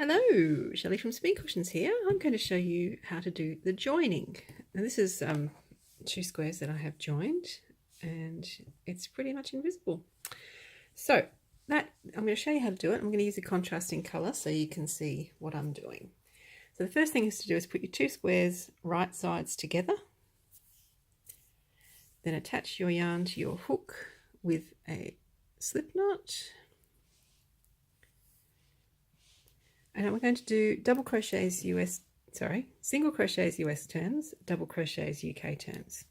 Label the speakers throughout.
Speaker 1: Hello, Shelley from Spin Cushions here. I'm going to show you how to do the joining. Now this is two squares that I have joined and it's pretty much invisible. So that I'm going to show you how to do it. I'm going to use a contrasting colour so you can see what I'm doing. So the first thing is to do is put your two squares right sides together. Then attach your yarn to your hook with a slip knot. And we're going to do single crochets US turns, double crochets UK turns.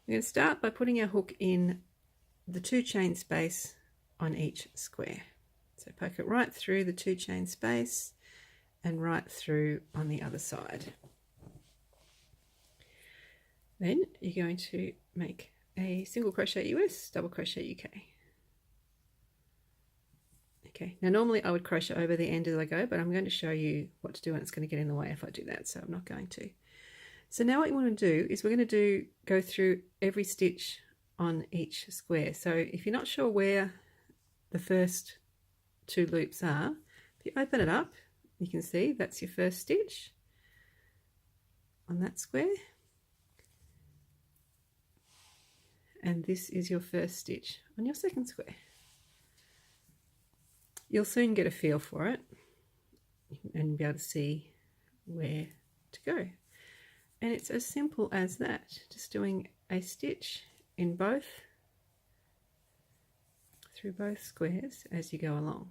Speaker 1: We're going to start by putting our hook in the two chain space on each square. So poke it right through the two chain space and right through on the other side. Then you're going to make a single crochet US, double crochet UK. Okay, now normally I would crochet over the end as I go, but I'm going to show you what to do and it's going to get in the way if I do that, so I'm not going to. So now what you want to do is we're going to go through every stitch on each square. So if you're not sure where the first two loops are, if you open it up, you can see that's your first stitch on that square. And this is your first stitch on your second square. You'll soon get a feel for it and be able to see where to go. And it's as simple as that, just doing a stitch in both, through both squares as you go along.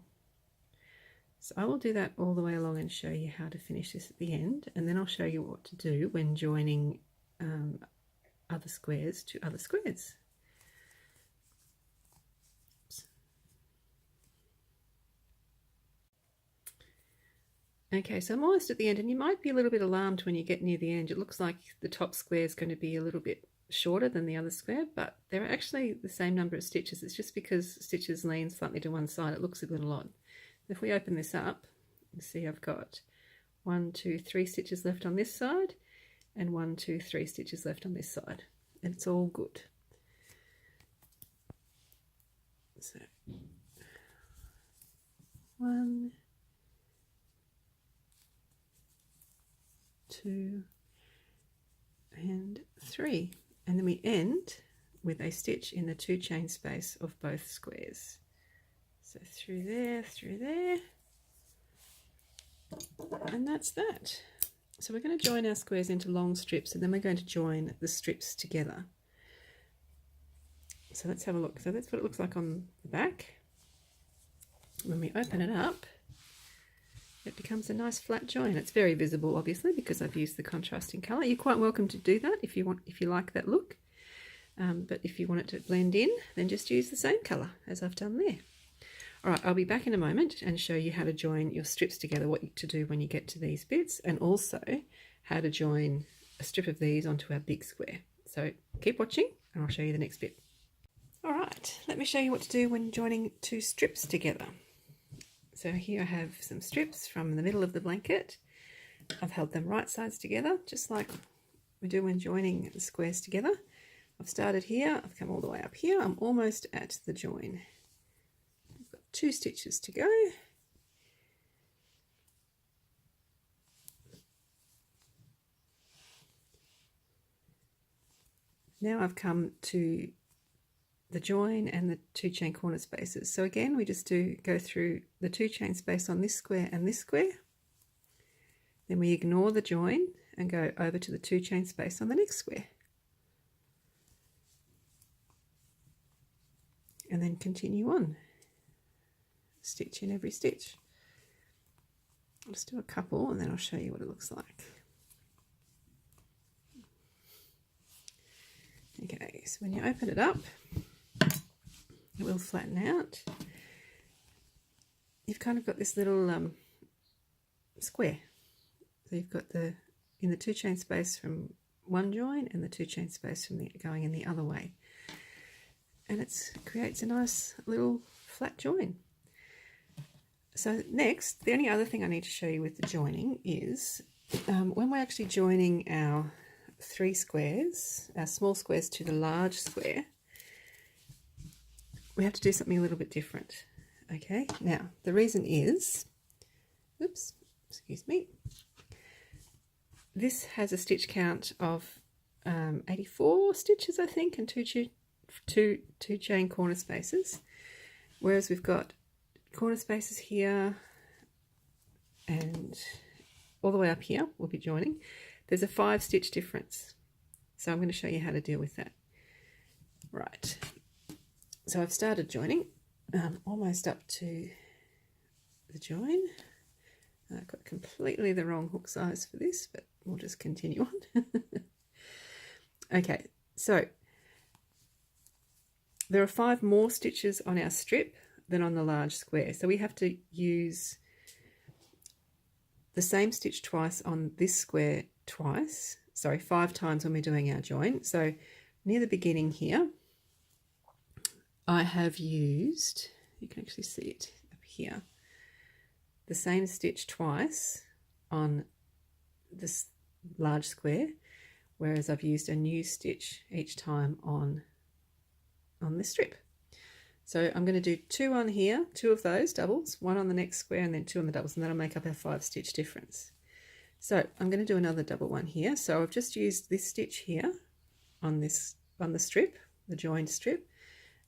Speaker 1: So I will do that all the way along and show you how to finish this at the end, and then I'll show you what to do when joining other squares to other squares. Okay, so I'm almost at the end, and you might be a little bit alarmed when you get near the end. It looks like the top square is going to be a little bit shorter than the other square, but they're actually the same number of stitches. It's just because stitches lean slightly to one side, it looks a little odd. If we open this up, you see I've got 1, 2, 3 stitches left on this side, and 1, 2, 3 stitches left on this side, and it's all good. So 1, 2 and 3, and then we end with a stitch in the two chain space of both squares. So through there, and that's that. So we're going to join our squares into long strips, and then we're going to join the strips together. So let's have a look. So that's what it looks like on the back. When we open it up, it becomes a nice flat join. It's very visible, obviously, because I've used the contrasting colour. You're quite welcome to do that if you like that look. But if you want it to blend in, then just use the same colour as I've done there. All right, I'll be back in a moment and show you how to join your strips together, what to do when you get to these bits, and also how to join a strip of these onto our big square. So keep watching and I'll show you the next bit. All right, let me show you what to do when joining two strips together. So here I have some strips from the middle of the blanket. I've held them right sides together, just like we do when joining the squares together. I've started here, I've come all the way up here, I'm almost at the join. I've got 2 stitches to go. Now I've come to the join and the 2 chain corner spaces. So again, we just go through the 2 chain space on this square and this square. Then we ignore the join and go over to the 2 chain space on the next square. And then continue on. Stitch in every stitch. I'll just do a couple and then I'll show you what it looks like. Okay, so when you open it up, it will flatten out. You've kind of got this little square. So you've got in the 2 chain space from one join and the 2 chain space from going in the other way. And it creates a nice little flat join. So next, the only other thing I need to show you with the joining is when we're actually joining our 3 squares, our small squares to the large square, we have to do something a little bit different. Okay, now the reason is, oops, excuse me. This has a stitch count of 84 stitches, I think, and two chain corner spaces, whereas we've got corner spaces here and all the way up here we'll be joining. There's a 5 stitch difference, so I'm going to show you how to deal with that. Right, so I've started joining. Almost up to the join. I've got completely the wrong hook size for this, but we'll just continue on. Okay, so there are 5 more stitches on our strip than on the large square, so we have to use the same stitch twice on this square twice, sorry, 5 times when we're doing our join. So near the beginning here, I have used, you can actually see it up here, the same stitch twice on this large square, whereas I've used a new stitch each time on this strip. So I'm going to do 2 on here, 2 of those doubles, 1 on the next square and then 2 on the doubles, and that'll make up our 5 stitch difference. So I'm going to do another double one here. So I've just used this stitch here on the strip, the joined strip,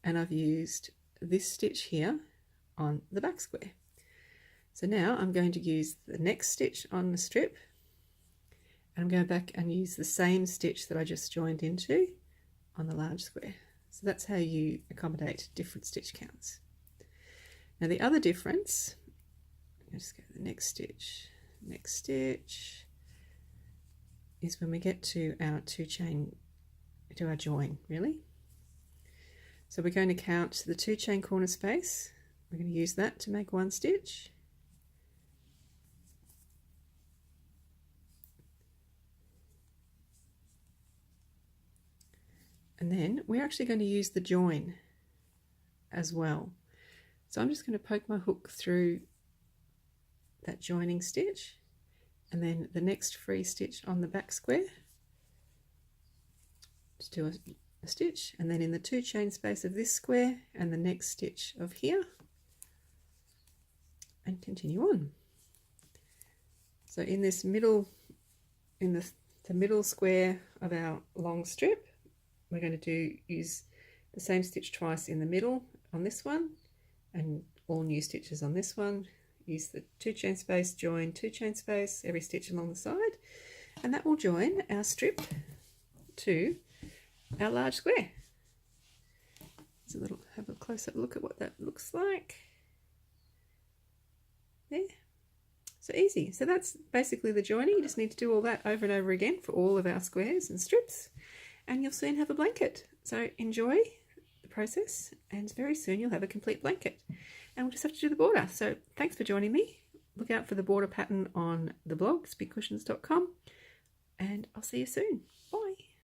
Speaker 1: and I've used this stitch here on the back square. So now I'm going to use the next stitch on the strip, and I'm going back and use the same stitch that I just joined into on the large square. So that's how you accommodate different stitch counts. Now the other difference, I'll just go to the next stitch, is when we get to our our join, really. So we're going to count the 2 chain corner space. We're going to use that to make 1 stitch. And then we're actually going to use the join as well. So I'm just going to poke my hook through that joining stitch, and then the next free stitch on the back square, just do a stitch, and then in the 2 chain space of this square and the next stitch of here, and continue on. So in this middle, in the middle square of our long strip, we're going to use the same stitch twice in the middle on this one, and all new stitches on this one. Use the 2 chain space, join 2 chain space, every stitch along the side, and that will join our strip to our large square. So have a close-up look at what that looks like. There. So easy. So that's basically the joining. You just need to do all that over and over again for all of our squares and strips, and you'll soon have a blanket. So enjoy the process, and very soon you'll have a complete blanket. And we'll just have to do the border. So thanks for joining me. Look out for the border pattern on the blog, speedcushions.com, and I'll see you soon.